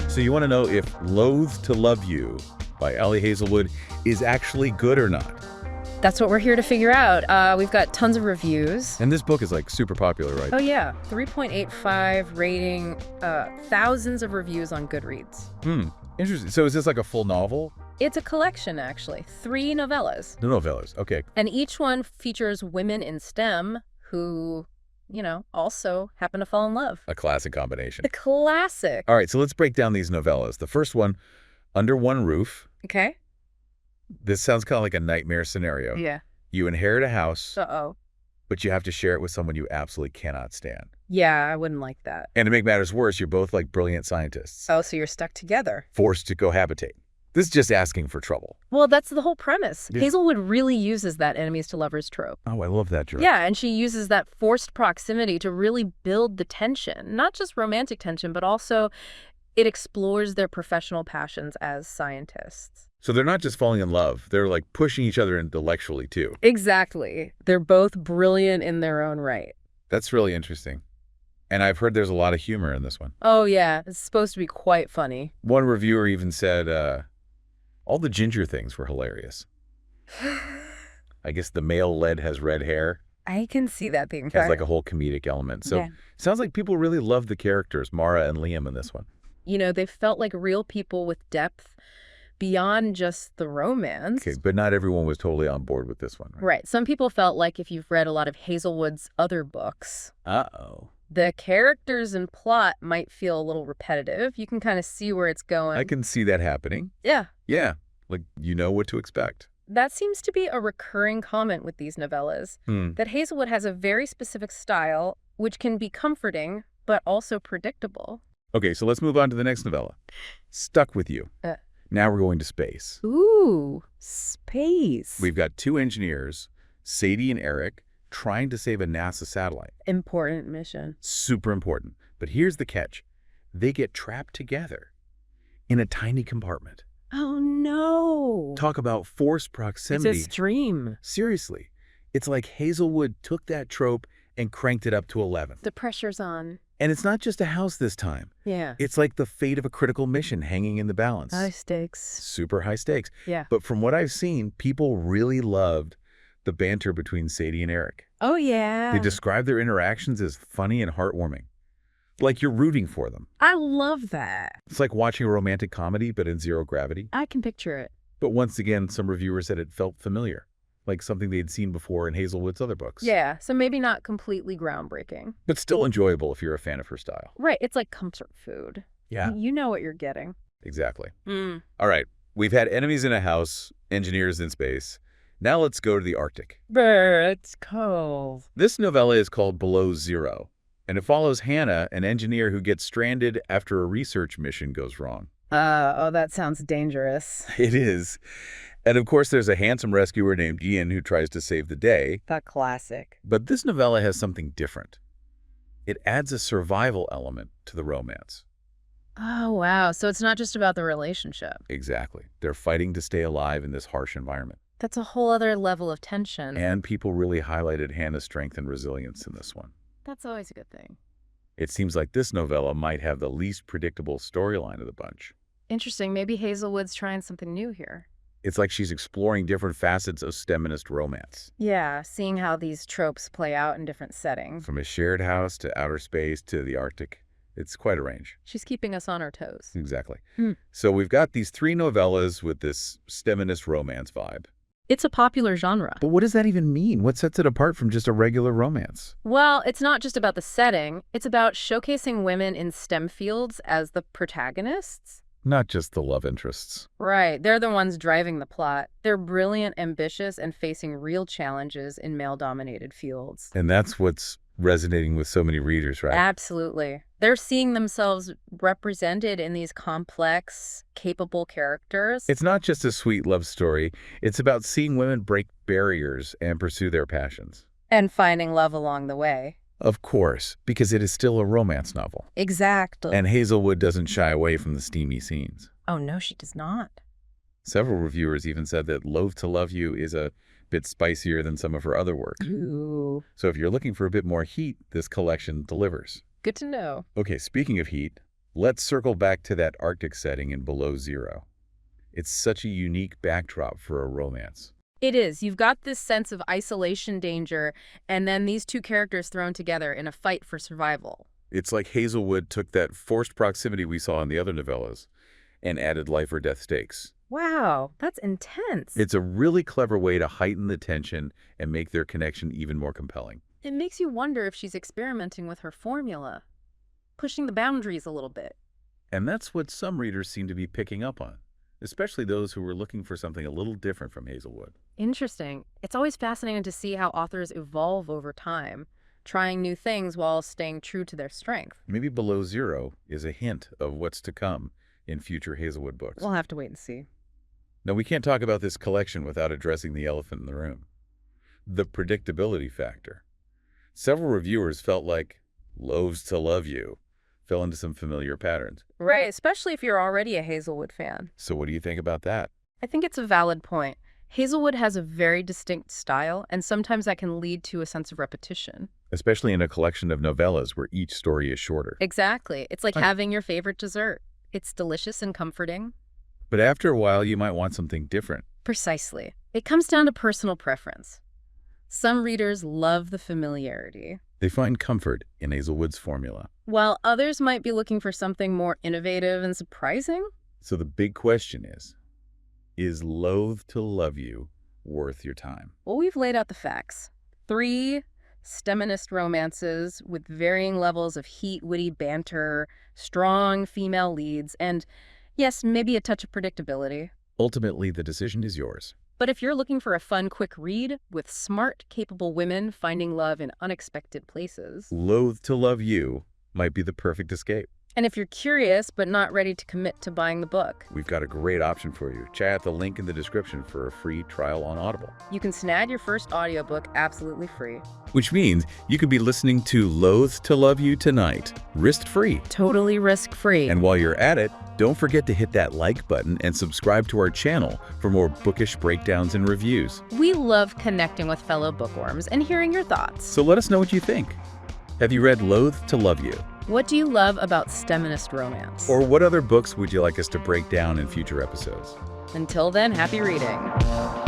So you want to know if Loathe to Love You by Ellie Hazelwood is actually good or not. That's what we're here to figure out. We've got tons of reviews. And this book is like super popular, right? Oh yeah, 3.85 rating, thousands of reviews on Goodreads. Interesting. So is this like a full novel? It's a collection, actually. 3 novellas. The novellas, okay. And each one features women in STEM who, also happen to fall in love. A classic combination. The classic. All right, so let's break down these novellas. The first one, Under One Roof. Okay. This sounds kind of like a nightmare scenario. Yeah. You inherit a house, Uh-oh. but you have to share it with someone you absolutely cannot stand. Yeah, I wouldn't like that. And to make matters worse, you're both like brilliant scientists. Oh, so you're stuck together. Forced to cohabitate. This is just asking for trouble. Well, that's the whole premise. Yeah. Hazelwood really uses that enemies to lovers trope. Oh, I love that, Drew. Yeah, and she uses that forced proximity to really build the tension. Not just romantic tension, but also it explores their professional passions as scientists. So they're not just falling in love. They're like pushing each other intellectually, too. Exactly. They're both brilliant in their own right. That's really interesting. And I've heard there's a lot of humor in this one. Oh, yeah. It's supposed to be quite funny. One reviewer even said, all the ginger things were hilarious. I guess the male lead has red hair. I can see that being Has like a whole comedic element. So yeah. Sounds like people really love the characters, Mara and Liam, in this one. They felt like real people with depth beyond just the romance. Okay, but not everyone was totally on board with this one, right? Right. Some people felt like if you've read a lot of Hazelwood's other books, the characters and plot might feel a little repetitive. You can kind of see where it's going. I can see that happening. Yeah. Yeah, like you know what to expect. That seems to be a recurring comment with these novellas, that Hazelwood has a very specific style, which can be comforting, but also predictable. Okay, so let's move on to the next novella. Stuck with You. Now we're going to space. Ooh, space. We've got 2 engineers, Sadie and Eric, trying to save a NASA satellite. Important mission. Super important. But here's the catch. They get trapped together in a tiny compartment. Oh, no. Talk about forced proximity. It's a stream. Seriously. It's like Hazelwood took that trope and cranked it up to 11. The pressure's on. And it's not just a house this time. Yeah. It's like the fate of a critical mission hanging in the balance. High stakes. Super high stakes. Yeah. But from what I've seen, people really loved the banter between Sadie and Eric. Oh, yeah. They describe their interactions as funny and heartwarming. Like you're rooting for them. I love that. It's like watching a romantic comedy, but in zero gravity. I can picture it. But once again, some reviewers said it felt familiar, like something they'd seen before in Hazelwood's other books. Yeah, so maybe not completely groundbreaking. But still enjoyable if you're a fan of her style. Right, it's like comfort food. Yeah. You know what you're getting. Exactly. All right, we've had enemies in a house, engineers in space. Now let's go to the Arctic. Brr, it's cold. This novella is called Below Zero, and it follows Hannah, an engineer who gets stranded after a research mission goes wrong. Oh, that sounds dangerous. It is. And of course, there's a handsome rescuer named Ian who tries to save the day. The classic. But this novella has something different. It adds a survival element to the romance. Oh, wow. So it's not just about the relationship. Exactly. They're fighting to stay alive in this harsh environment. That's a whole other level of tension. And people really highlighted Hannah's strength and resilience in this one. That's always a good thing. It seems like this novella might have the least predictable storyline of the bunch. Interesting. Maybe Hazelwood's trying something new here. It's like she's exploring different facets of STEMinist romance. Yeah, seeing how these tropes play out in different settings. From a shared house to outer space to the Arctic. It's quite a range. She's keeping us on our toes. Exactly. So we've got these 3 novellas with this STEMinist romance vibe. It's a popular genre. But what does that even mean? What sets it apart from just a regular romance? Well, it's not just about the setting. It's about showcasing women in STEM fields as the protagonists. Not just the love interests. Right. They're the ones driving the plot. They're brilliant, ambitious, and facing real challenges in male-dominated fields. And that's what's resonating with so many readers, right? Absolutely. They're seeing themselves represented in these complex, capable characters. It's not just a sweet love story. It's about seeing women break barriers and pursue their passions. And finding love along the way. Of course, because it is still a romance novel. Exactly. And Hazelwood doesn't shy away from the steamy scenes. Oh, no, she does not. Several reviewers even said that Loathe to Love You is a bit spicier than some of her other work. Ooh. So if you're looking for a bit more heat, this collection delivers. Good to know. Okay, speaking of heat, let's circle back to that Arctic setting in Below Zero. It's such a unique backdrop for a romance. It is. You've got this sense of isolation danger, and then these two characters thrown together in a fight for survival. It's like Hazelwood took that forced proximity we saw in the other novellas and added life or death stakes. Wow, that's intense. It's a really clever way to heighten the tension and make their connection even more compelling. It makes you wonder if she's experimenting with her formula, pushing the boundaries a little bit. And that's what some readers seem to be picking up on, especially those who were looking for something a little different from Hazelwood. Interesting. It's always fascinating to see how authors evolve over time, trying new things while staying true to their strength. Maybe Below Zero is a hint of what's to come in future Hazelwood books. We'll have to wait and see. Now, we can't talk about this collection without addressing the elephant in the room. The predictability factor. Several reviewers felt like Loathe to Love You fell into some familiar patterns. Right, especially if you're already a Hazelwood fan. So what do you think about that? I think it's a valid point. Hazelwood has a very distinct style, and sometimes that can lead to a sense of repetition. Especially in a collection of novellas where each story is shorter. Exactly. It's like having your favorite dessert. It's delicious and comforting. But after a while, you might want something different. Precisely. It comes down to personal preference. Some readers love the familiarity, They find comfort in Hazelwood's formula. while others might be looking for something more innovative and surprising. So the big question is Loathe to Love You worth your time? Well, we've laid out the facts. 3 STEMinist romances with varying levels of heat, witty banter, strong female leads, and yes, maybe a touch of predictability. Ultimately, the decision is yours. But if you're looking for a fun, quick read with smart, capable women finding love in unexpected places, Loathe to Love You might be the perfect escape. and if you're curious but not ready to commit to buying the book, We've got a great option for you. Check out the link in the description for a free trial on Audible. you can snag your first audiobook absolutely free. Which means you could be listening to Loathe to Love You tonight, risk-free. Totally risk-free. And while you're at it, don't forget to hit that like button and subscribe to our channel for more bookish breakdowns and reviews. We love connecting with fellow bookworms and hearing your thoughts. So let us know what you think. Have you read Loathe to Love You? What do you love about STEMinist romance? Or what other books would you like us to break down in future episodes? Until then, happy reading.